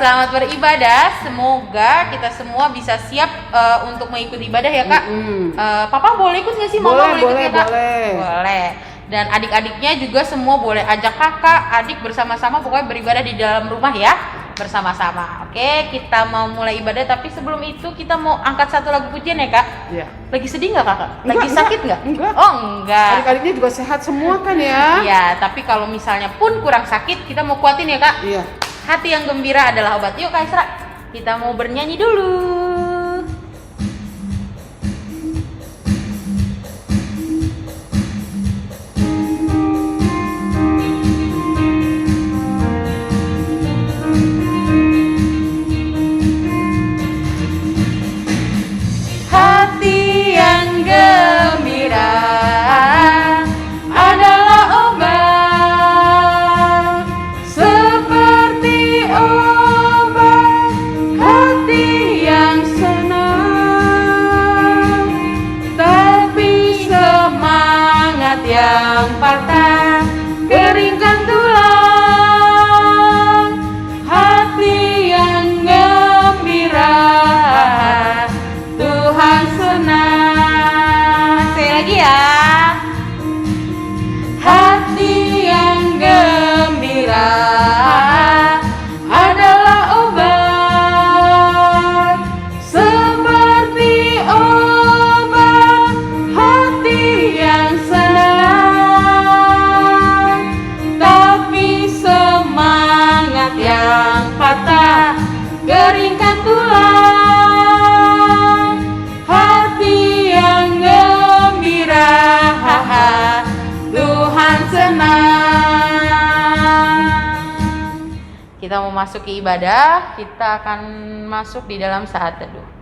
selamat beribadah. Semoga kita semua bisa siap untuk mengikuti ibadah ya Kak. Papa boleh ikut nggak sih? Mama boleh ikut ya Kak? Boleh. Dan adik-adiknya juga semua boleh ajak kakak, adik bersama-sama pokoknya beribadah di dalam rumah ya. Bersama-sama. Oke, kita mau mulai ibadah tapi sebelum itu kita mau angkat satu lagu pujian ya Kak? Iya. Lagi sedih nggak Kakak? Lagi sakit nggak? Enggak. Oh enggak. Adik-adiknya juga sehat semua kan ya? Iya, tapi kalau misalnya pun kurang sakit kita mau kuatin ya Kak? Iya. Hati yang gembira adalah obat. Yuk Kak Isra, kita mau bernyanyi dulu. Yang patah, keringkan tulang, hati yang gembira, Tuhan senang. Sekali lagi ya. Hati yang gembira adalah obat, seperti obat hati yang senang. Yang patah, keringkan tulang, hati yang gembira, Tuhan senang. Kita mau masuk ke ibadah, kita akan masuk di dalam saat teduh.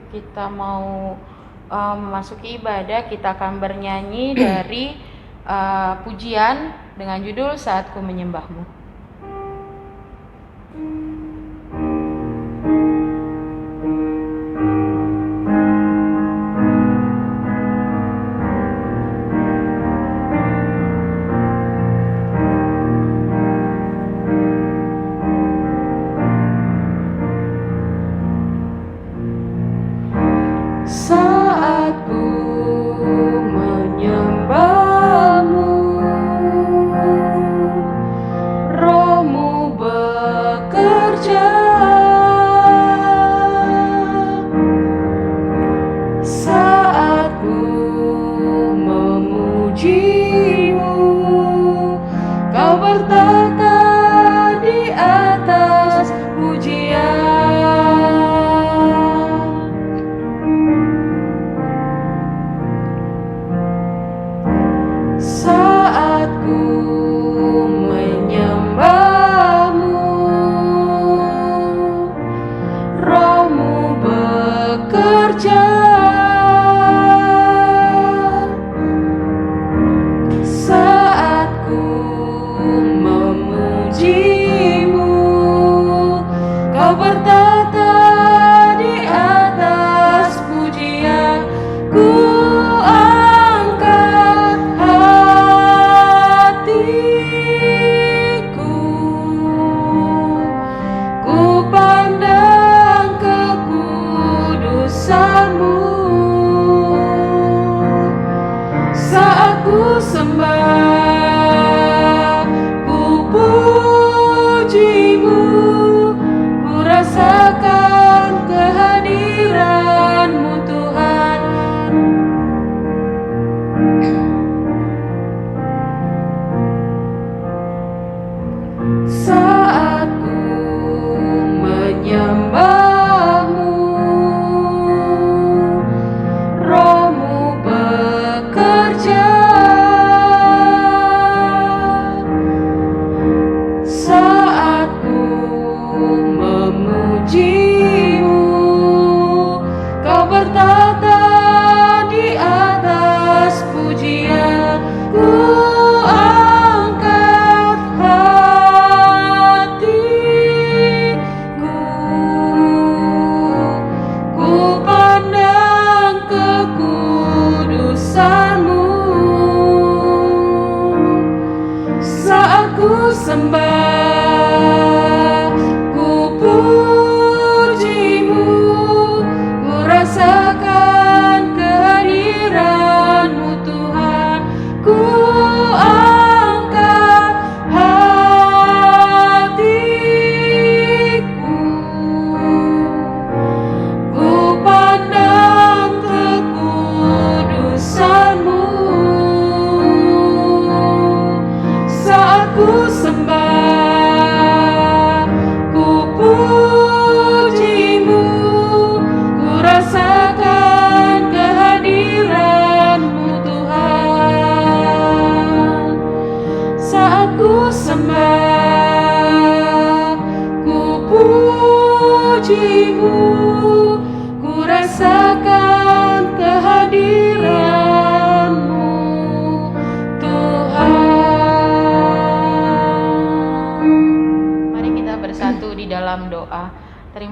Kita mau memasuki ibadah, kita akan bernyanyi dari pujian dengan judul Saat Ku Menyembahmu.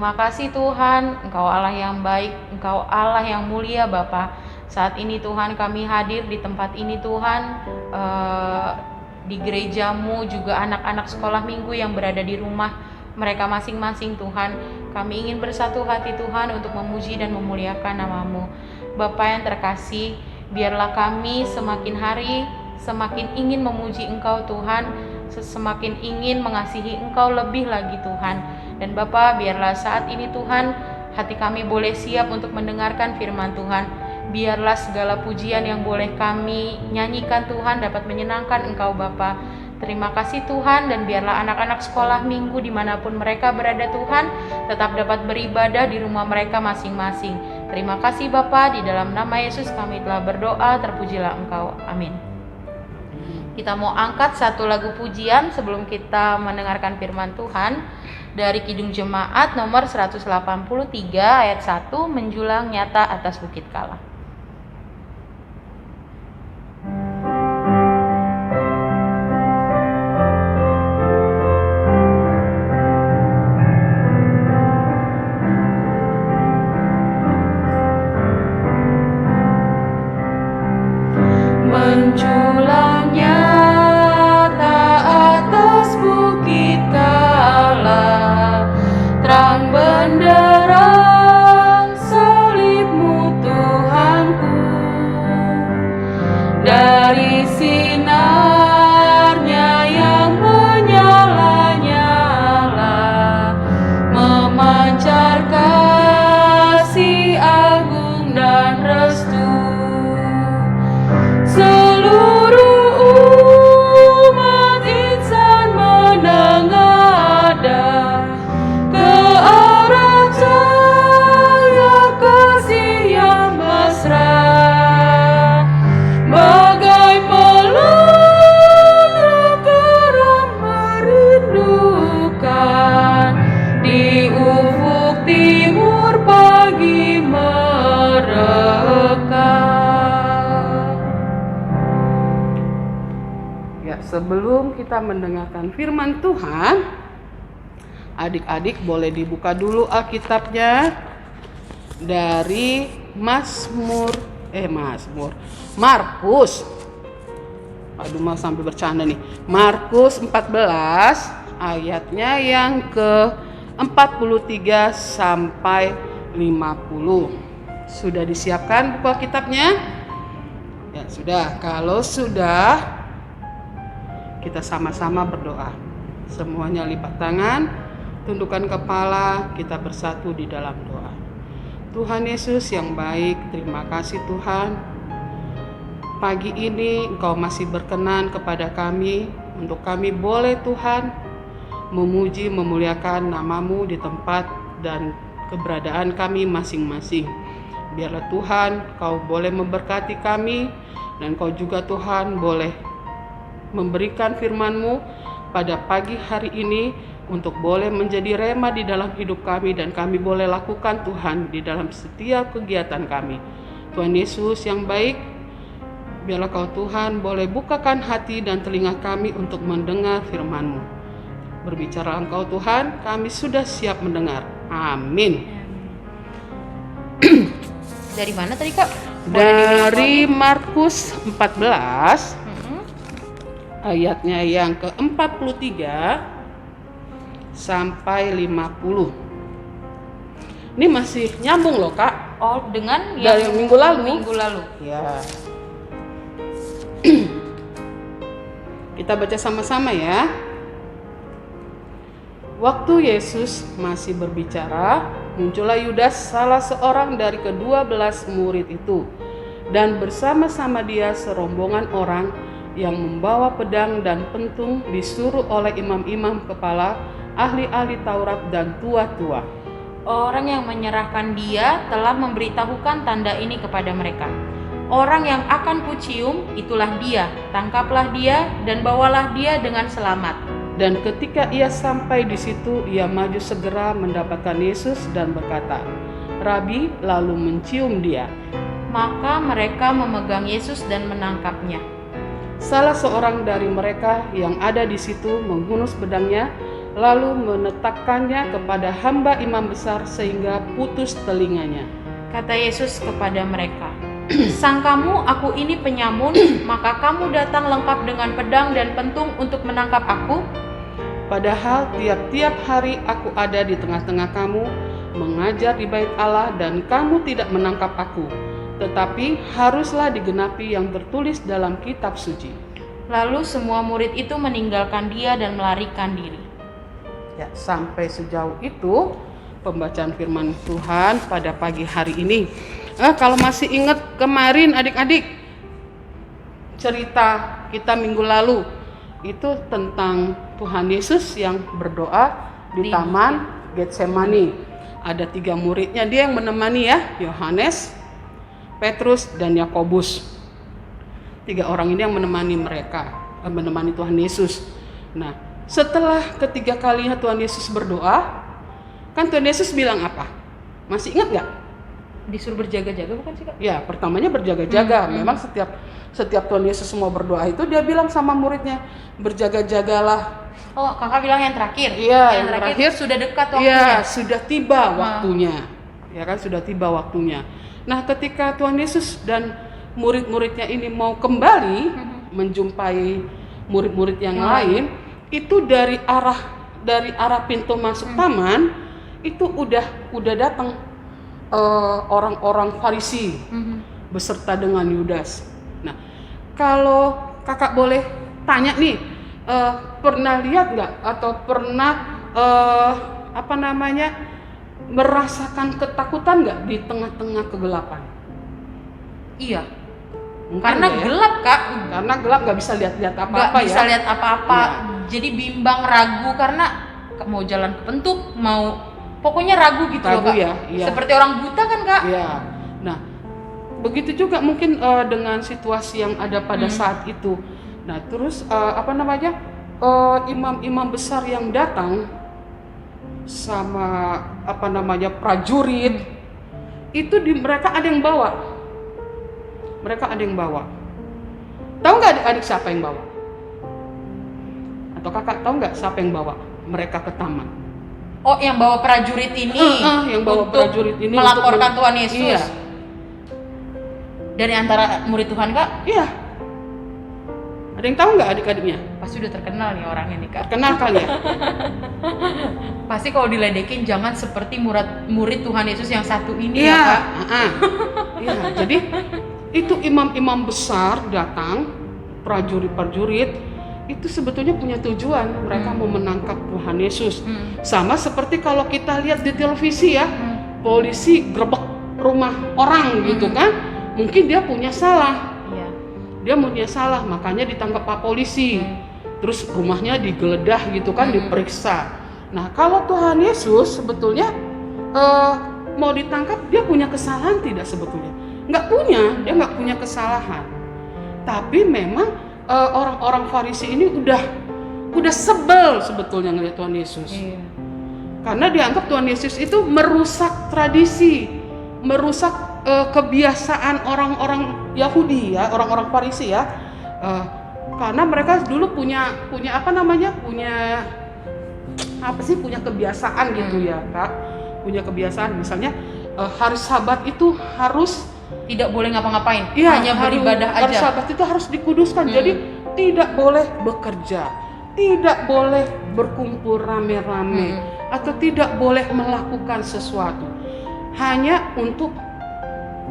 Terima kasih Tuhan, Engkau Allah yang baik, Engkau Allah yang mulia Bapa. Saat ini Tuhan kami hadir di tempat ini Tuhan, di gerejamu juga anak-anak sekolah minggu yang berada di rumah mereka masing-masing Tuhan. Kami ingin bersatu hati Tuhan untuk memuji dan memuliakan nama-Mu. Bapa yang terkasih, biarlah kami semakin hari semakin ingin memuji Engkau Tuhan, semakin ingin mengasihi Engkau lebih lagi Tuhan. Dan Bapa, biarlah saat ini Tuhan, hati kami boleh siap untuk mendengarkan firman Tuhan. Biarlah segala pujian yang boleh kami nyanyikan Tuhan dapat menyenangkan Engkau Bapa. Terima kasih Tuhan, dan biarlah anak-anak sekolah minggu dimanapun mereka berada Tuhan, tetap dapat beribadah di rumah mereka masing-masing. Terima kasih Bapa, di dalam nama Yesus kami telah berdoa, terpujilah Engkau. Amin. Kita mau angkat satu lagu pujian sebelum kita mendengarkan firman Tuhan dari Kidung Jemaat nomor 183 ayat 1, menjulang nyata atas Bukit Kala. Menjulang nyata atas Bukit Kala, terang benderang salib-Mu Tuhanku. Dari sinarnya yang menyala-nyala, memancar kasih agung dan restu. Seluruh umat insan menengadah ke arah cahaya kasih yang mesra, bagai peluru keram merindukan di ufuk timur pagi mereka. Sebelum kita mendengarkan firman Tuhan, adik-adik boleh dibuka dulu Alkitabnya dari Markus. Aduh, mau sambil bercanda nih. Markus 14 ayatnya yang ke-43 sampai 50. Sudah disiapkan buku Alkitabnya? Ya, sudah. Kalau sudah, kita sama-sama berdoa. Semuanya lipat tangan, tundukkan kepala, kita bersatu di dalam doa. Tuhan Yesus yang baik, terima kasih Tuhan. Pagi ini Engkau masih berkenan kepada kami, untuk kami boleh Tuhan memuji, memuliakan nama-Mu di tempat dan keberadaan kami masing-masing. Biarlah Tuhan Kau boleh memberkati kami, dan Kau juga Tuhan boleh memberikan firman-Mu pada pagi hari ini untuk boleh menjadi rema di dalam hidup kami, dan kami boleh lakukan Tuhan di dalam setiap kegiatan kami. Tuhan Yesus yang baik, biarlah Kau Tuhan boleh bukakan hati dan telinga kami untuk mendengar firman-Mu. Berbicara Engkau Tuhan, kami sudah siap mendengar. Amin. Dari mana tadi Kak? Dari Markus 14 ayatnya yang ke-43 sampai 50. Ini masih nyambung loh Kak. Oh, dengan dari minggu lalu. Ya. Kita baca sama-sama ya. Waktu Yesus masih berbicara, muncullah Yudas, salah seorang dari ke-12 murid itu, dan bersama-sama dia serombongan orang yang membawa pedang dan pentung, disuruh oleh imam-imam kepala, ahli-ahli Taurat dan tua-tua. Orang yang menyerahkan dia telah memberitahukan tanda ini kepada mereka. Orang yang akan kucium, itulah dia. Tangkaplah dia dan bawalah dia dengan selamat. Dan ketika ia sampai di situ, ia maju segera mendapatkan Yesus dan berkata, Rabi, lalu mencium dia. Maka mereka memegang Yesus dan menangkapnya. Salah seorang dari mereka yang ada di situ menghunus pedangnya lalu menetapkannya kepada hamba imam besar sehingga putus telinganya. Kata Yesus kepada mereka, "Sangkamu aku ini penyamun, maka kamu datang lengkap dengan pedang dan pentung untuk menangkap aku? Padahal tiap-tiap hari aku ada di tengah-tengah kamu, mengajar di bait Allah dan kamu tidak menangkap aku. Tetapi haruslah digenapi yang tertulis dalam kitab suci." Lalu semua murid itu meninggalkan dia dan melarikan diri. Ya, sampai sejauh itu pembacaan firman Tuhan pada pagi hari ini. Kalau masih ingat kemarin adik-adik, cerita kita minggu lalu itu tentang Tuhan Yesus yang berdoa di Taman Getsemani. Ada 3 muridnya dia yang menemani ya, Yohanes, Petrus, dan Yakobus. 3 orang ini yang menemani menemani Tuhan Yesus. Nah, setelah ketiga kalinya Tuhan Yesus berdoa, kan Tuhan Yesus bilang apa? Masih ingat nggak? Disuruh berjaga-jaga bukan sih, Kak? Ya, pertamanya berjaga-jaga. Memang setiap Tuhan Yesus mau berdoa itu dia bilang sama muridnya, berjaga-jagalah. Oh, Kakak bilang yang terakhir. Iya, yang terakhir sudah dekat waktunya. Iya, sudah tiba waktunya. Ya kan, sudah tiba waktunya. Nah, ketika Tuhan Yesus dan murid-muridnya ini mau kembali menjumpai murid-murid yang lain, itu dari arah pintu masuk taman itu udah datang orang-orang Farisi beserta dengan Yudas. Nah, kalau kakak boleh tanya nih, pernah lihat nggak atau pernah merasakan ketakutan nggak di tengah-tengah kegelapan? Iya. Mungkin karena ya? Gelap, Kak. Karena gelap nggak bisa lihat-lihat apa-apa ya. Nggak bisa lihat apa-apa. Ya. Jadi bimbang, ragu karena mau jalan ke bentuk, pokoknya ragu gitu loh, Kak. Ya, iya. Seperti orang buta kan, Kak? Iya. Nah, begitu juga mungkin dengan situasi yang ada pada saat itu. Nah, terus imam-imam besar yang datang sama prajurit itu mereka ada yang bawa. Tahu nggak adik-adik siapa yang bawa? Atau kakak tahu nggak siapa yang bawa mereka ke taman? Oh, yang bawa prajurit ini. Yang bawa untuk prajurit ini melaporkan Tuhan Yesus. Iya. Dari antara murid Tuhan, Kak? Iya. Ada yang tahu nggak adik-adiknya? Pasti udah terkenal nih orangnya nih, Kak. Kenal kali ya? Pasti kalau diledekin jangan seperti murid Tuhan Yesus yang satu ini Iya. ya, Kak. Iya. Jadi itu imam-imam besar datang, prajurit-prajurit itu sebetulnya punya tujuan, mereka mau menangkap Tuhan Yesus. Sama seperti kalau kita lihat di televisi ya, polisi gerbek rumah orang gitu kan, mungkin dia punya salah. Iya. Dia punya salah, makanya ditangkap Pak polisi. Terus rumahnya digeledah gitu kan, diperiksa. Nah, kalau Tuhan Yesus sebetulnya mau ditangkap, dia punya kesalahan tidak sebetulnya? Nggak punya, dia nggak punya kesalahan. Tapi memang orang-orang Farisi ini udah sebel sebetulnya ngelihat Tuhan Yesus. Iya. Karena dianggap Tuhan Yesus itu merusak tradisi, merusak kebiasaan orang-orang Yahudi ya, orang-orang Farisi ya. Karena mereka dulu punya kebiasaan gitu ya, Kak. Punya kebiasaan misalnya hari Sabat itu harus Tidak boleh ngapa-ngapain, ya, hanya beribadah aja. Hari Sabat itu harus dikuduskan. Jadi tidak boleh bekerja, tidak boleh berkumpul rame-rame, atau tidak boleh melakukan sesuatu. Hanya untuk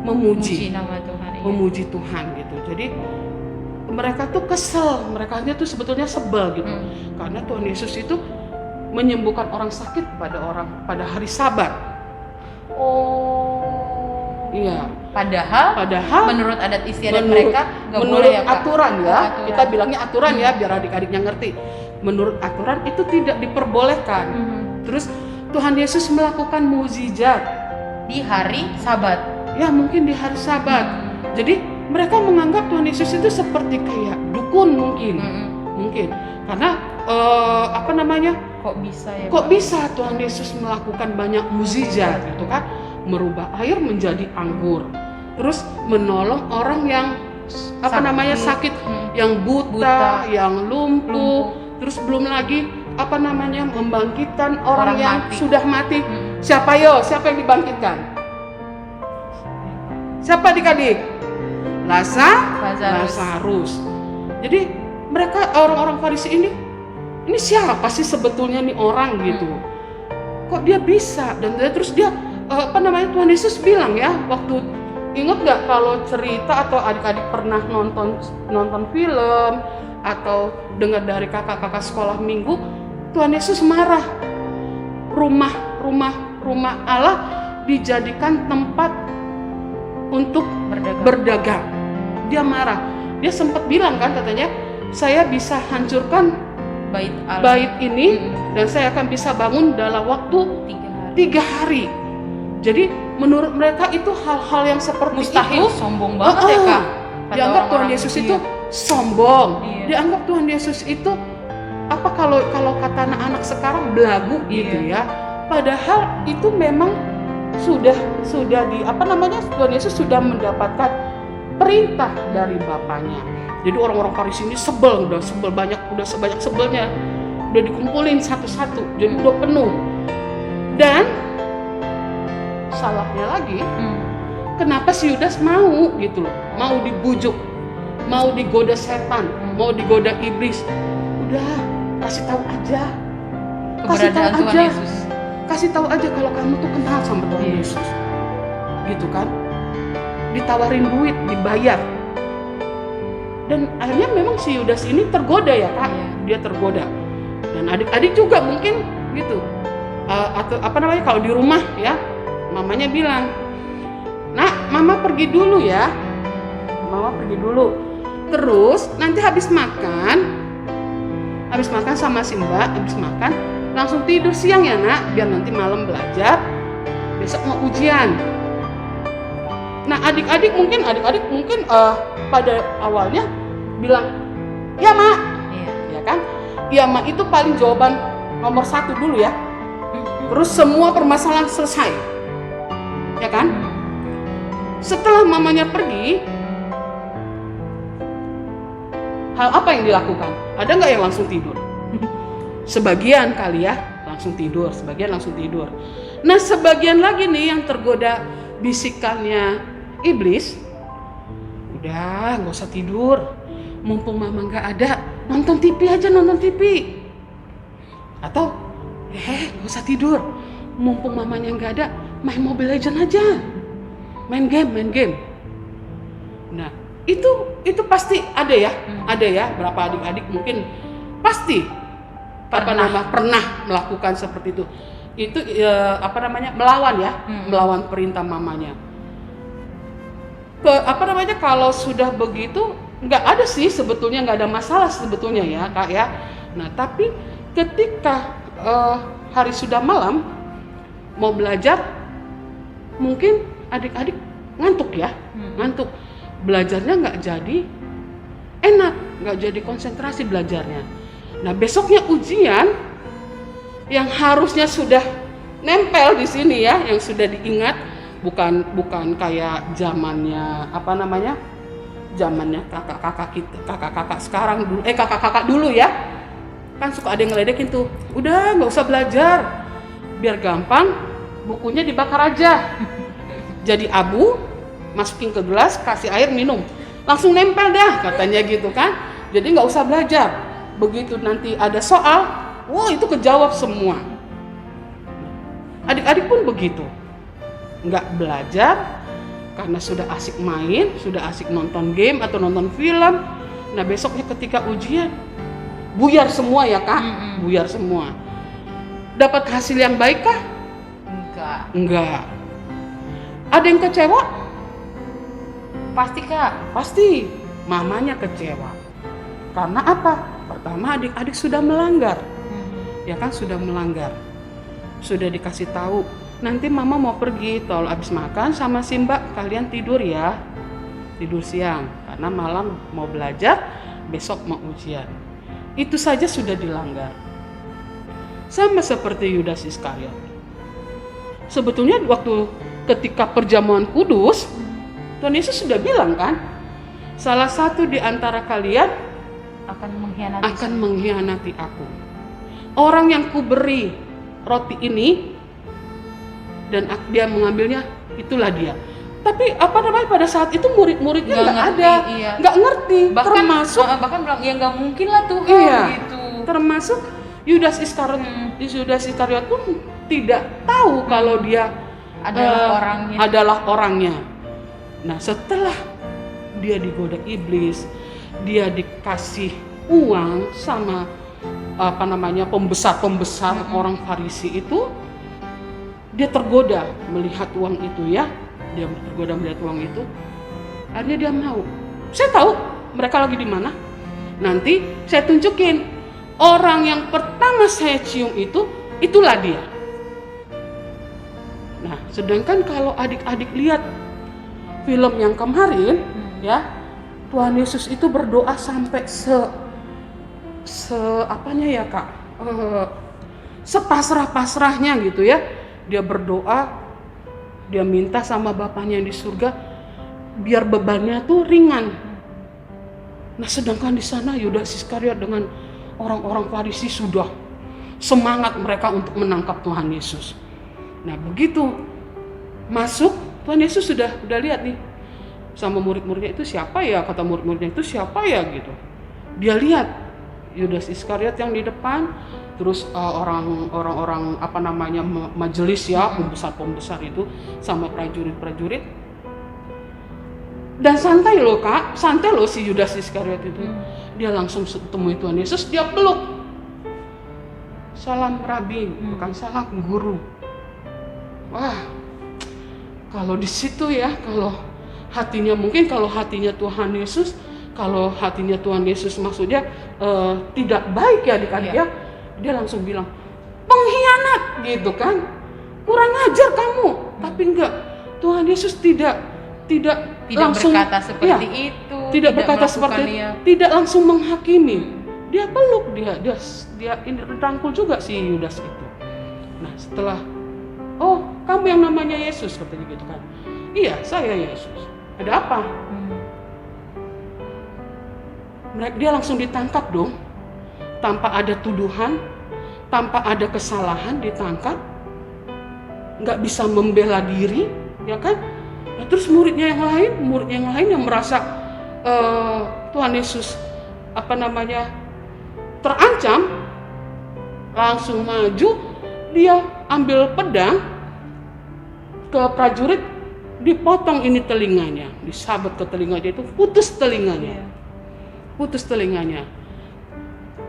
memuji nama Tuhan. Iya. Memuji Tuhan gitu. Jadi mereka tuh kesel, mereka tuh sebetulnya sebel gitu. Karena Tuhan Yesus itu menyembuhkan orang sakit pada hari Sabat. Oh. Iya. Padahal menurut adat istiadat mereka nggak boleh ya, Kak? Aturan ya, aturan. kita bilangnya aturan ya biar adik-adiknya ngerti. Menurut aturan itu tidak diperbolehkan. Terus Tuhan Yesus melakukan mukjizat di hari Sabat. Ya mungkin di hari Sabat. Jadi mereka menganggap Tuhan Yesus itu seperti kayak dukun mungkin. Karena Kok bisa ya? Kok bisa Tuhan Yesus melakukan banyak mukjizat gitu kan? Merubah air menjadi anggur. Terus menolong orang yang sakit, yang buta, yang lumpuh. Terus belum lagi membangkitkan orang yang mati. sudah mati. Siapa yang dibangkitkan? Siapa adik-adik? Lazarus. Jadi mereka orang-orang Farisi ini siapa sih sebetulnya nih orang gitu? Kok dia bisa? Dan terus dia Tuhan Yesus bilang ya, waktu ingat nggak kalau cerita atau adik-adik pernah nonton film atau dengar dari kakak-kakak sekolah minggu, Tuhan Yesus marah. Rumah Allah dijadikan tempat untuk berdagang. Dia marah. Dia sempat bilang kan, katanya, saya bisa hancurkan bait ini dan saya akan bisa bangun dalam waktu 3 hari. Jadi menurut mereka itu hal-hal yang seperti mustahil, itu sombong banget ya Kak. Dianggap Tuhan Yesus itu sombong. Iya. Dianggap Tuhan Yesus itu apa, kalau kata anak-anak sekarang belagu gitu ya. Padahal itu memang sudah Tuhan Yesus sudah mendapatkan perintah dari Bapaknya. Jadi orang-orang Farisi ini udah sebanyak sebelnya, udah dikumpulin satu-satu, jadi udah penuh. Dan salahnya lagi, kenapa si Yudas mau gitu loh, mau dibujuk, mau digoda setan, mau digoda iblis. Udah, kasih tahu aja, keberadaan Tuhan Yesus. Kasih tahu aja kalau kamu tuh kenal sama Tuhan Yesus, gitu kan? Ditawarin duit, dibayar. Dan akhirnya memang si Yudas ini tergoda ya Kak, dia tergoda. Dan adik-adik juga mungkin gitu. Atau kalau di rumah ya, mamanya bilang, "Nak, mama pergi dulu ya. Mama pergi dulu. Terus nanti habis makan sama Simba, habis makan langsung tidur siang ya Nak, biar nanti malam belajar, besok mau ujian." Nah, adik-adik mungkin pada awalnya bilang, "Ya, Mak." Ya kan? "Ya, Mak" itu paling jawaban nomor 1 dulu ya. Terus semua permasalahan selesai. Ya kan? Setelah mamanya pergi, hal apa yang dilakukan? Ada nggak yang langsung tidur? Sebagian kali ya langsung tidur, sebagian langsung tidur. Nah, sebagian lagi nih yang tergoda bisikannya iblis, udah nggak usah tidur, mumpung mama nggak ada, nonton TV aja, nonton TV. Atau nggak usah tidur, mumpung mamanya nggak ada, main Mobile Legends aja, main game. Nah, itu pasti ada ya berapa adik-adik mungkin pasti pernah melakukan seperti itu. Itu melawan perintah mamanya. Kalau sudah begitu nggak ada sih sebetulnya, nggak ada masalah sebetulnya ya Kak ya. Nah, tapi ketika hari sudah malam mau belajar, mungkin adik-adik ngantuk ya, ngantuk, belajarnya nggak jadi enak, nggak jadi konsentrasi belajarnya. Nah, besoknya ujian yang harusnya sudah nempel di sini ya, yang sudah diingat, bukan kayak zamannya kakak-kakak sekarang dulu, kakak-kakak dulu ya, kan suka ada yang ngeledekin tuh, udah nggak usah belajar, biar gampang, bukunya dibakar aja, jadi abu, masukin ke gelas, kasih air minum, langsung nempel dah katanya gitu kan, jadi nggak usah belajar. Begitu nanti ada soal, itu kejawab semua. Adik-adik pun begitu, nggak belajar karena sudah asik main, sudah asik nonton game atau nonton film. Nah, besoknya ketika ujian buyar semua ya Kak, buyar semua. Dapat hasil yang baik kah? Enggak. Ada yang kecewa? Pasti Kak. Pasti mamanya kecewa. Karena apa? Pertama, adik-adik sudah melanggar. Ya kan, sudah melanggar. Sudah dikasih tahu, nanti mama mau pergi, kalau habis makan sama Simba kalian tidur ya. Tidur siang karena malam mau belajar, besok mau ujian. Itu saja sudah dilanggar. Sama seperti Yudas Iskariot. Sebetulnya waktu ketika perjamuan kudus, Tuhan Yesus sudah bilang kan, salah satu di antara kalian akan mengkhianati aku. orang yang kuberi roti ini dan dia mengambilnya, itulah dia. Tapi pada saat itu murid-muridnya nggak ada, nggak ngerti, termasuk bahkan bilang ya nggak mungkin lah Tuhan, gitu. Termasuk Yudas Iskariot pun tidak tahu kalau dia adalah orangnya. Nah, setelah dia digoda iblis, dia dikasih uang sama pembesar orang Farisi itu, dia tergoda melihat uang itu ya. Dia tergoda melihat uang itu. Akhirnya dia mau. Saya tahu mereka lagi di mana. Nanti saya tunjukin orang yang pertama saya cium itu, itulah dia. Nah, sedangkan kalau adik-adik lihat film yang kemarin, ya, Tuhan Yesus itu berdoa sampai sepasrah-pasrahnya gitu ya. Dia berdoa, dia minta sama Bapaknya yang di surga biar bebannya tuh ringan. Nah, sedangkan di sana Yudas Iskariot dengan orang-orang Farisi sudah semangat mereka untuk menangkap Tuhan Yesus. Nah, begitu masuk, Tuhan Yesus sudah lihat nih sama murid-muridnya, itu siapa ya, kata murid-muridnya, itu siapa ya gitu. Dia lihat Yudas Iskariot yang di depan, terus orang-orang majelis ya, pembesar itu sama prajurit. Dan santai loh si Yudas Iskariot itu. Dia langsung temui Tuhan Yesus, dia peluk. Salam Rabi, bukan salam guru. Wah, kalau di situ ya, kalau hatinya Tuhan Yesus maksudnya tidak baik ya adik-adik ya, dia langsung bilang pengkhianat gitu kan, kurang ajar kamu. Tapi enggak, Tuhan Yesus tidak langsung berkata seperti itu, tidak berkata seperti itu, tidak langsung menghakimi. Dia peluk, dia ini rangkul juga si Yudas itu. Nah, setelah, oh kamu yang namanya Yesus, katanya gitu kan. Iya, saya Yesus. Ada apa? Dia langsung ditangkap dong, tanpa ada tuduhan, tanpa ada kesalahan, ditangkap, nggak bisa membela diri, ya kan? Nah, terus muridnya yang lain yang merasa Tuhan Yesus terancam, langsung maju, dia ambil pedang ke prajurit, dipotong ini telinganya, disabet ke telinganya, itu putus telinganya.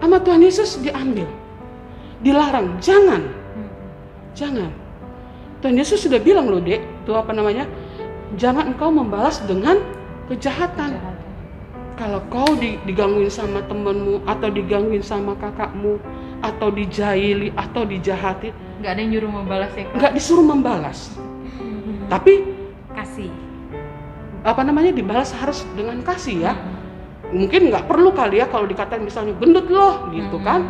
Sama Tuhan Yesus diambil, dilarang, jangan. Tuhan Yesus sudah bilang loh, Dek, jangan engkau membalas dengan kejahatan. Kalau kau digangguin sama temenmu, atau digangguin sama kakakmu, atau dijaili, atau dijahatin, nggak ada yang nyuruh membalas ya, Kak? Nggak disuruh membalas, tapi kasih. Dibalas harus dengan kasih ya. Mungkin nggak perlu kali ya kalau dikatain misalnya gendut loh gitu kan,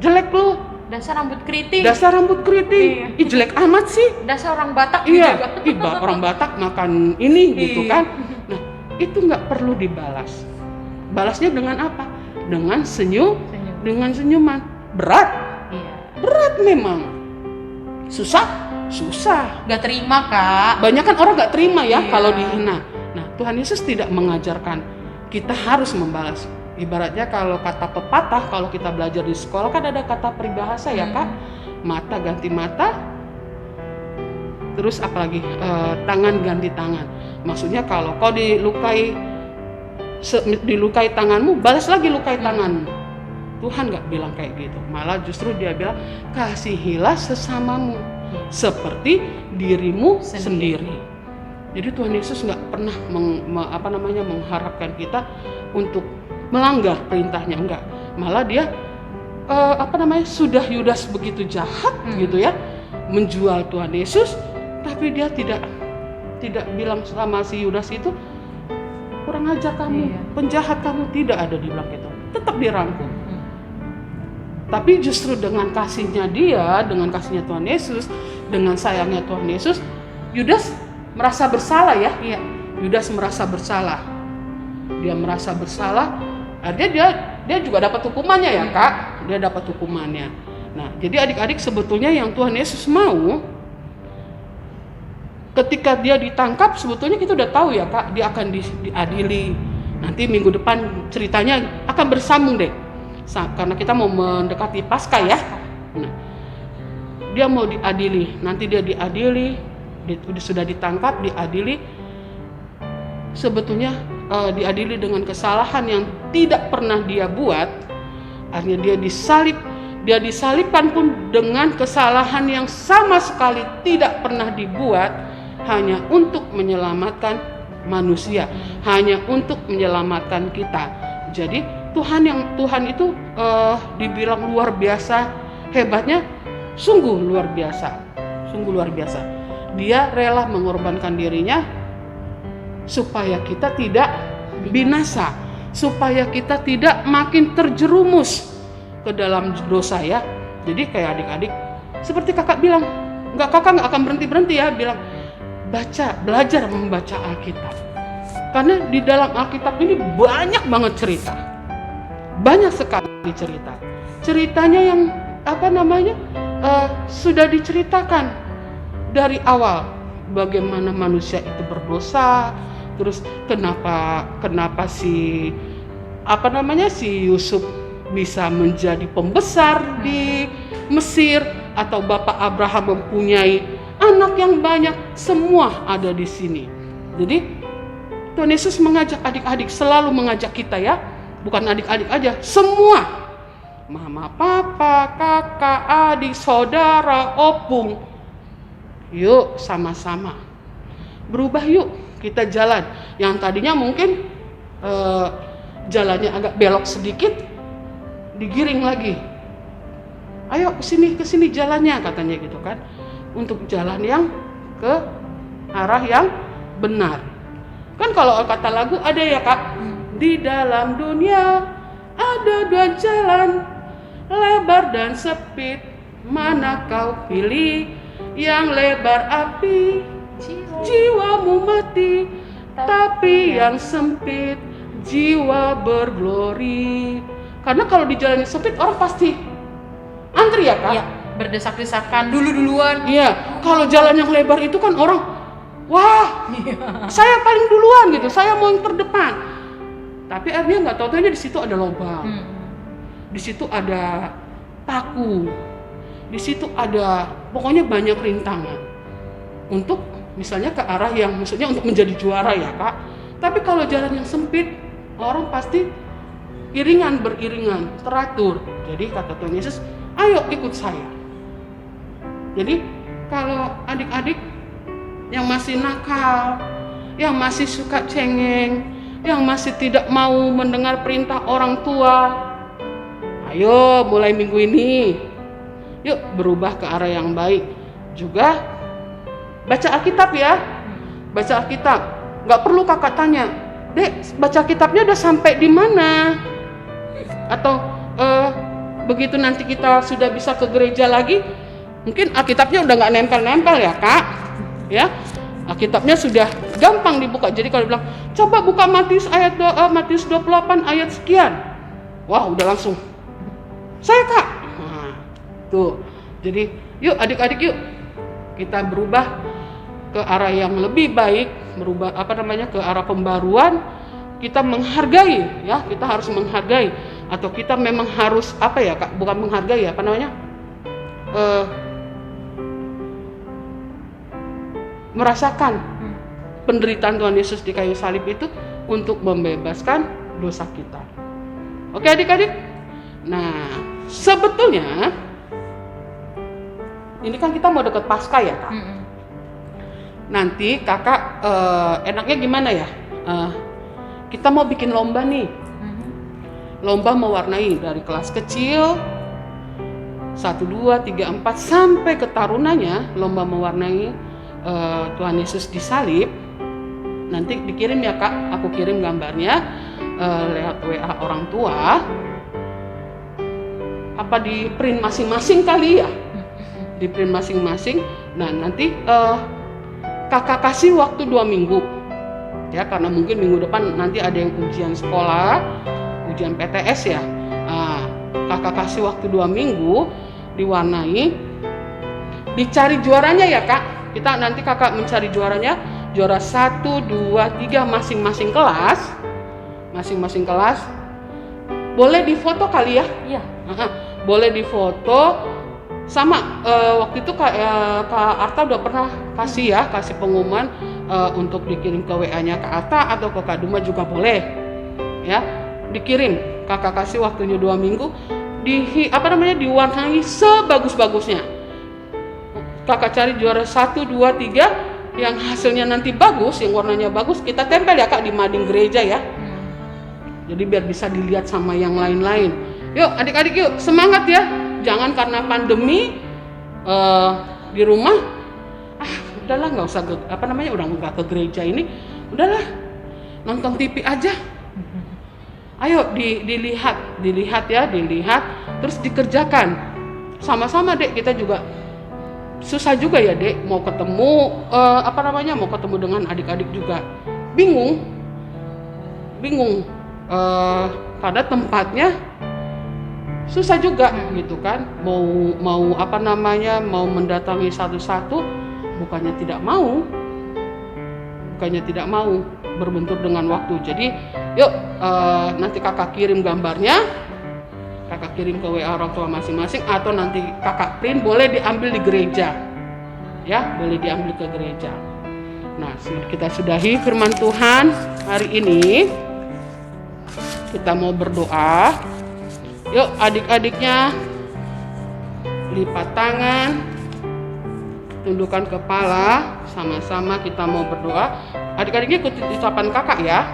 jelek loh, dasar rambut keriting, iya. Ih, jelek amat sih, dasar orang Batak iya. Juga orang Batak makan ini gitu kan. Nah, itu nggak perlu dibalas. Balasnya dengan apa? Dengan dengan senyuman. Berat memang, susah, nggak terima, Kak. Banyak kan orang nggak terima ya kalau dihina. Nah, Tuhan Yesus tidak mengajarkan kita harus membalas. Ibaratnya kalau kata pepatah, kalau kita belajar di sekolah kan ada kata peribahasa ya, Kak. Mata ganti mata, terus apalagi tangan ganti tangan. Maksudnya kalau kau dilukai tanganmu, balas lagi lukai tanganmu. Tuhan nggak bilang kayak gitu, malah justru dia bilang kasihilah sesamamu seperti dirimu sendiri. Jadi Tuhan Yesus nggak pernah mengharapkan kita untuk melanggar perintahnya, enggak. Malah dia sudah Yudas begitu jahat gitu ya, menjual Tuhan Yesus, tapi dia tidak bilang sama si Yudas itu kurang ajar kamu, penjahat kamu, tidak ada dibilang gitu. Tetap dirangkul. Tapi justru dengan kasihnya dia, dengan kasihnya Tuhan Yesus, dengan sayangnya Tuhan Yesus, Yudas merasa bersalah ya. Iya. Yudas merasa bersalah. Dia merasa bersalah. Dia juga dapat hukumannya ya, Kak. Dia dapat hukumannya. Nah, jadi adik-adik sebetulnya yang Tuhan Yesus mau, ketika dia ditangkap sebetulnya kita udah tahu ya Kak, dia akan diadili. Nanti minggu depan ceritanya akan bersambung deh, karena kita mau mendekati Paskah ya. Nah, dia mau diadili, nanti dia diadili, sudah ditangkap, diadili. Sebetulnya diadili dengan kesalahan yang tidak pernah dia buat. Akhirnya dia disalib. Dia disalibkan pun dengan kesalahan yang sama sekali tidak pernah dibuat, hanya untuk menyelamatkan manusia, hanya untuk menyelamatkan kita. Jadi Tuhan itu dibilang luar biasa hebatnya, sungguh luar biasa, sungguh luar biasa. Dia rela mengorbankan dirinya supaya kita tidak binasa, supaya kita tidak makin terjerumus ke dalam dosa ya. Jadi kayak adik-adik, seperti kakak bilang, kakak nggak akan berhenti ya bilang, belajar membaca Alkitab. Karena di dalam Alkitab ini banyak banget cerita, banyak sekali cerita. Ceritanya yang sudah diceritakan dari awal, bagaimana manusia itu berdosa, terus kenapa si Yusuf bisa menjadi pembesar di Mesir, atau Bapak Abraham mempunyai anak yang banyak, semua ada di sini. Jadi Tuhan Yesus mengajak adik-adik, selalu mengajak kita ya, bukan adik-adik aja, semua, mama, papa, kakak, adik, saudara, opung, yuk sama-sama berubah, yuk kita jalan. Yang tadinya mungkin jalannya agak belok sedikit, digiring lagi. Ayo kesini jalannya, katanya gitu kan. Untuk jalan yang ke arah yang benar. Kan kalau kata lagu ada ya Kak, di dalam dunia ada dua jalan, lebar dan sempit, mana kau pilih? Yang lebar api, jiwamu mati, tapi yang sempit jiwa berglori. Karena kalau di jalan yang sempit orang pasti antri ya Kak? Iya, berdesak-desakan duluan. Iya, kalau jalan yang lebar itu kan orang, wah, saya paling duluan gitu, saya mau yang terdepan. Tapi akhirnya nggak tahu aja di situ ada lubang, di situ ada paku, di situ ada pokoknya banyak rintangan untuk misalnya ke arah yang maksudnya untuk menjadi juara ya Kak. Tapi kalau jalan yang sempit, orang pasti beriringan, teratur. Jadi kata Tuhan Yesus, ayo ikut saya. Jadi kalau adik-adik yang masih nakal, yang masih suka cengeng, yang masih tidak mau mendengar perintah orang tua, ayo mulai minggu ini, yuk berubah ke arah yang baik. Juga baca Alkitab ya, baca Alkitab. Nggak perlu kakak tanya, Dek, baca kitabnya udah sampai di mana? Atau begitu nanti kita sudah bisa ke gereja lagi, mungkin Alkitabnya udah nggak nempel-nempel ya Kak, ya Alkitabnya sudah gampang dibuka. Jadi kalau bilang coba buka Matius 28 ayat sekian, wah udah langsung saya Kak. Nah, tuh. Jadi yuk adik-adik, yuk kita berubah ke arah yang lebih baik, berubah ke arah pembaruan. Kita menghargai ya, kita harus menghargai, atau kita memang harus Kak, bukan menghargai merasakan penderitaan Tuhan Yesus di kayu salib itu untuk membebaskan dosa kita. Oke adik-adik. Nah, sebetulnya ini kan kita mau deket Paskah ya Kak. Nanti kakak enaknya gimana ya? Kita mau bikin lomba nih. Lomba mewarnai dari kelas kecil 1, 2, 3, 4 sampai ke tarunanya, lomba mewarnai Tuhan Yesus disalib. Nanti dikirim ya Kak, aku kirim gambarnya lewat WA orang tua. Apa di print masing-masing kali ya? Di print masing-masing. Nah nanti kakak kasih waktu 2 minggu. Ya, karena mungkin minggu depan nanti ada yang ujian sekolah, ujian PTS ya. Kakak kasih waktu 2 minggu diwarnai. Dicari juaranya ya Kak. Kita nanti Kakak mencari juaranya, juara 1, 2, 3 masing-masing kelas. Masing-masing kelas. Boleh difoto kali ya? Iya. Boleh difoto. Sama waktu itu Kak Arta udah pernah kasih pengumuman untuk dikirim ke WA-nya Kak Arta atau ke Kak Duma juga boleh. Ya, dikirim. Kakak kasih waktunya 2 minggu. Diwarnai sebagus-bagusnya. Kakak cari juara 1, 2, 3 yang hasilnya nanti bagus, yang warnanya bagus, kita tempel ya Kak di mading gereja ya. Jadi biar bisa dilihat sama yang lain-lain. Yuk adik-adik yuk semangat ya. Jangan karena pandemi di rumah, udahlah nggak usah udah nggak ke gereja ini, udahlah nonton TV aja. Ayo dilihat ya, terus dikerjakan sama-sama Dek. Kita juga susah juga ya Dek, mau ketemu mau ketemu dengan adik-adik juga bingung pada tempatnya susah juga gitu kan, mau mendatangi satu-satu, bukannya tidak mau berbentur dengan waktu. Jadi yuk nanti kakak kirim gambarnya, kakak kirim ke WA orang tua masing-masing, atau nanti kakak print, boleh diambil di gereja ya, boleh diambil ke gereja. Nah, kita sudahi firman Tuhan hari ini. Kita mau berdoa. Yuk adik-adiknya lipat tangan, tundukkan kepala, sama-sama kita mau berdoa. Adik-adiknya ikuti ucapan kakak ya.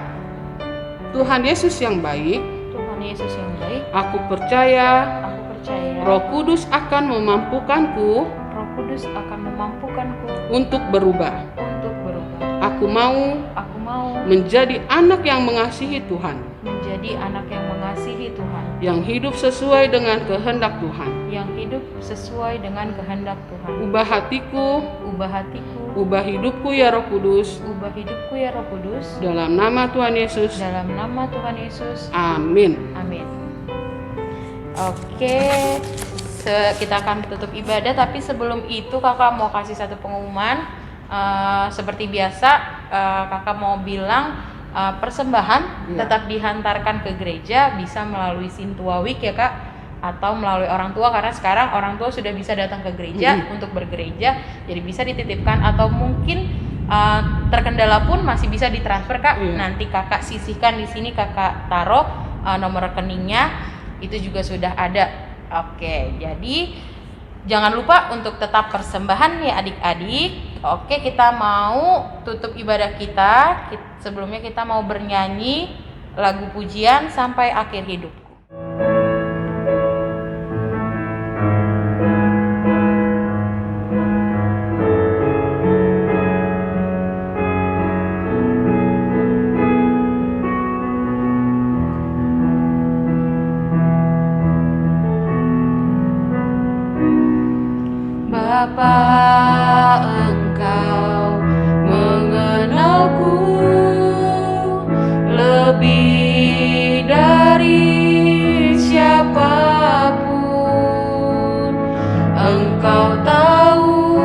Tuhan Yesus yang baik, Tuhan Yesus yang baik, aku percaya Roh Kudus akan memampukanku untuk berubah. Aku mau menjadi anak yang mengasihi Tuhan, yang hidup sesuai dengan kehendak Tuhan. Ubah hatiku, ubah hidupku ya Roh Kudus. Dalam nama Tuhan Yesus. Amin. Oke, kita akan tutup ibadah, tapi sebelum itu kakak mau kasih satu pengumuman. Seperti biasa, kakak mau bilang persembahan tetap dihantarkan ke gereja, bisa melalui Sintua Week ya Kak, atau melalui orang tua, karena sekarang orang tua sudah bisa datang ke gereja untuk bergereja, jadi bisa dititipkan, atau mungkin terkendala pun masih bisa ditransfer Kak. Nanti kakak sisihkan di sini, kakak taruh nomor rekeningnya, itu juga sudah ada. Oke, jadi jangan lupa untuk tetap persembahan ya adik-adik. Oke, kita mau tutup ibadah kita. Sebelumnya kita mau bernyanyi lagu pujian Sampai Akhir Hidupku. Bapa, Engkau mengenalku lebih dari siapapun. Engkau tahu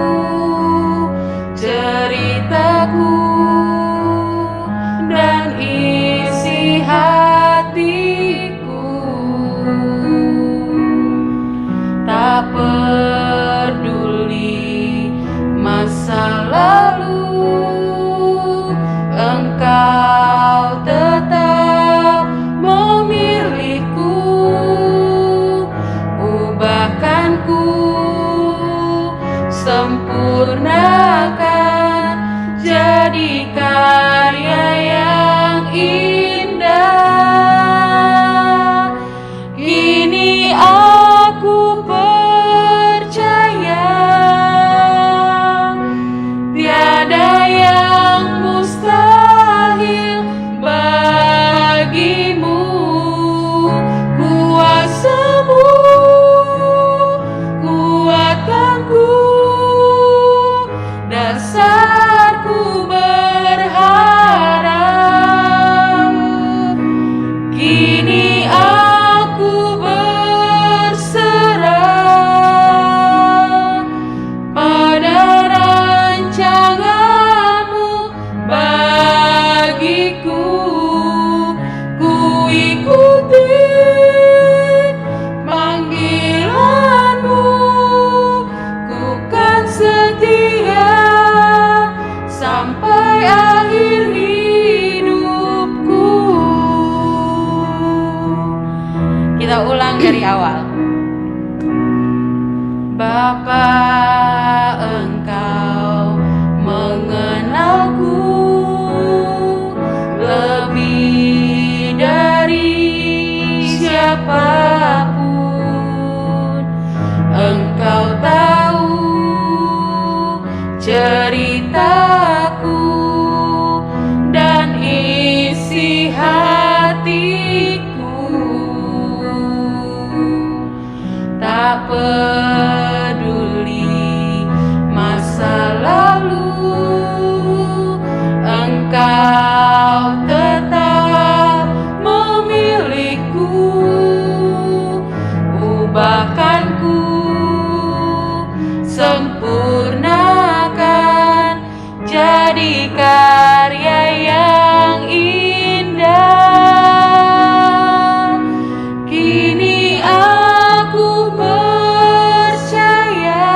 ceritaku dan isi hatiku. Tak peduli Coba ulang dari awal. Bapa, Engkau mengenalku lebih dari siapapun. Engkau tahu ceritaku dan isi hatiku. Tak peduli masa lalu, Engkau tetap memilihku. Ubahkanku, sempurnakan, jadi karya yang indah. Kini aku percaya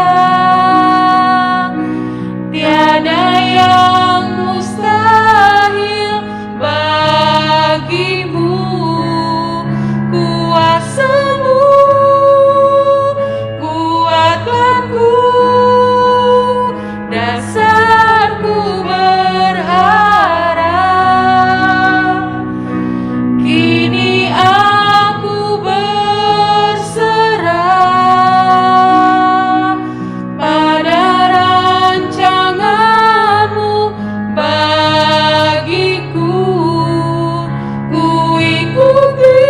tiada yang mustahil bagimu. Kuasamu kuatkanku, dasarku berharap. Kini aku berserah pada rancanganmu bagiku. Ku ikuti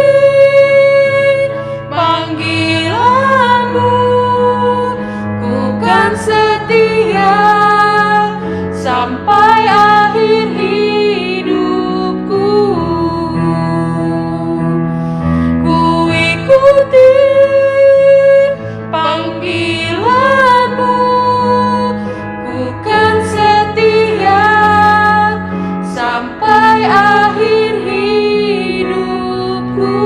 panggilanmu, ku kan setia sampai akhir hidupku. Ku ikuti panggilanmu, ku kan setia sampai akhir hidupku.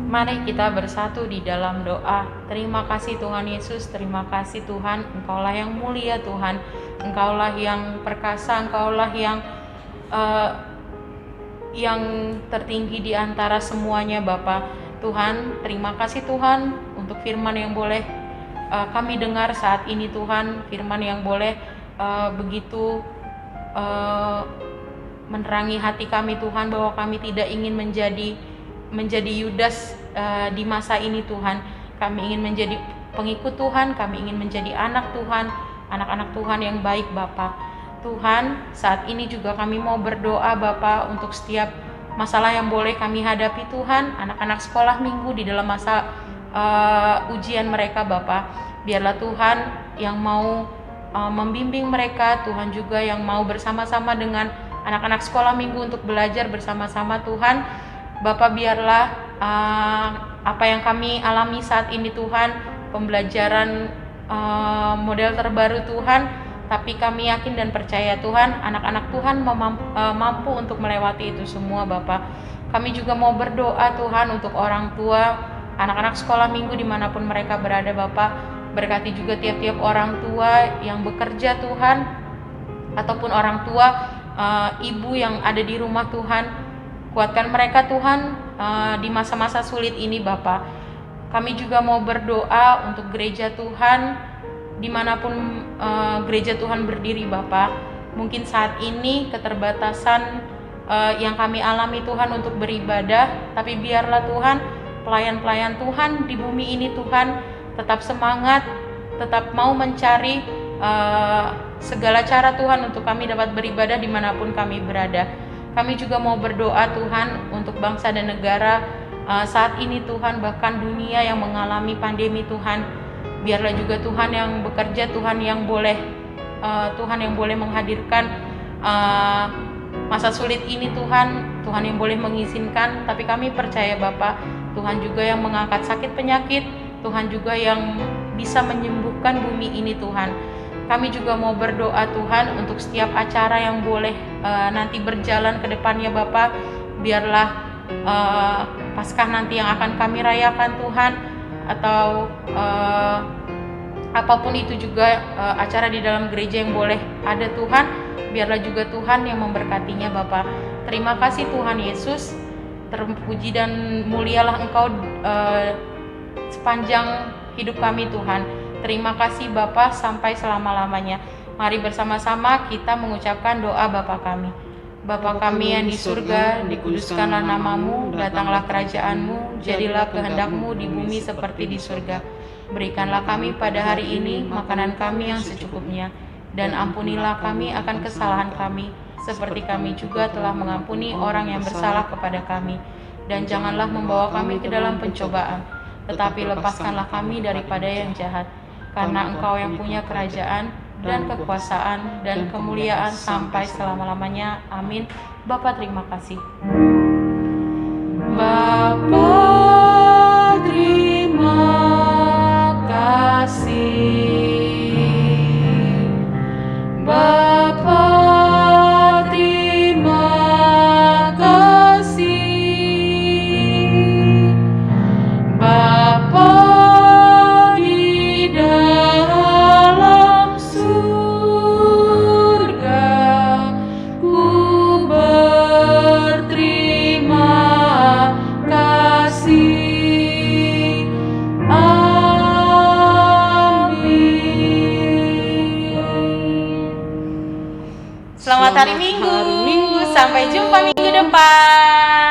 Mari kita bersatu di dalam doa. Terima kasih Tuhan Yesus, terima kasih Tuhan, Engkaulah yang mulia Tuhan, Engkaulah yang perkasa, Engkaulah yang tertinggi di antara semuanya Bapa. Tuhan, terima kasih Tuhan untuk firman yang boleh kami dengar saat ini Tuhan, firman yang boleh begitu menerangi hati kami Tuhan, bahwa kami tidak ingin menjadi Yudas di masa ini Tuhan. Kami ingin menjadi pengikut Tuhan, kami ingin menjadi anak Tuhan, anak-anak Tuhan yang baik Bapa. Tuhan, saat ini juga kami mau berdoa Bapa untuk setiap masalah yang boleh kami hadapi Tuhan, anak-anak sekolah minggu di dalam masa ujian mereka Bapa. Biarlah Tuhan yang mau membimbing mereka, Tuhan juga yang mau bersama-sama dengan anak-anak sekolah minggu untuk belajar bersama-sama Tuhan. Bapak, biarlah apa yang kami alami saat ini Tuhan, pembelajaran model terbaru Tuhan, tapi kami yakin dan percaya Tuhan, anak-anak Tuhan mampu untuk melewati itu semua Bapak. Kami juga mau berdoa Tuhan untuk orang tua, anak-anak sekolah minggu dimanapun mereka berada Bapak. Berkati juga tiap-tiap orang tua yang bekerja Tuhan, ataupun orang tua ibu yang ada di rumah Tuhan. Kuatkan mereka Tuhan di masa-masa sulit ini Bapa. Kami juga mau berdoa untuk gereja Tuhan, dimanapun gereja Tuhan berdiri Bapa. Mungkin saat ini keterbatasan yang kami alami Tuhan untuk beribadah, tapi biarlah Tuhan pelayan-pelayan Tuhan di bumi ini Tuhan tetap semangat, tetap mau mencari segala cara Tuhan untuk kami dapat beribadah dimanapun kami berada. Kami juga mau berdoa Tuhan untuk bangsa dan negara saat ini Tuhan, bahkan dunia yang mengalami pandemi Tuhan. Biarlah juga Tuhan yang bekerja, Tuhan yang boleh menghadirkan masa sulit ini Tuhan, Tuhan yang boleh mengizinkan. Tapi kami percaya Bapak, Tuhan juga yang mengangkat sakit penyakit, Tuhan juga yang bisa menyembuhkan bumi ini Tuhan. Kami juga mau berdoa Tuhan untuk setiap acara yang boleh nanti berjalan ke depannya Bapak. Biarlah Paskah nanti yang akan kami rayakan Tuhan, atau apapun itu juga acara di dalam gereja yang boleh ada Tuhan, biarlah juga Tuhan yang memberkatinya Bapa. Terima kasih Tuhan Yesus, terpuji dan mulialah Engkau sepanjang hidup kami Tuhan. Terima kasih Bapa sampai selama-lamanya. Mari bersama-sama kita mengucapkan doa Bapa kami. Bapa kami yang di surga, dikuduskanlah namamu, datanglah kerajaanmu, jadilah kehendakmu di bumi seperti di surga. Berikanlah kami pada hari ini makanan kami yang secukupnya, dan ampunilah kami akan kesalahan kami, seperti kami juga telah mengampuni orang yang bersalah kepada kami. Dan janganlah membawa kami ke dalam pencobaan, tetapi lepaskanlah kami daripada yang jahat. Karena Engkau yang punya kerajaan, dan kekuasaan, dan kemuliaan sampai selama-lamanya. Amin. Bapa terima kasih. Bapa terima kasih. Bapa terima kasih. Bapa di dalam surga, ku berterima kasih. Amin. Selamat hari Minggu. Sampai jumpa minggu depan.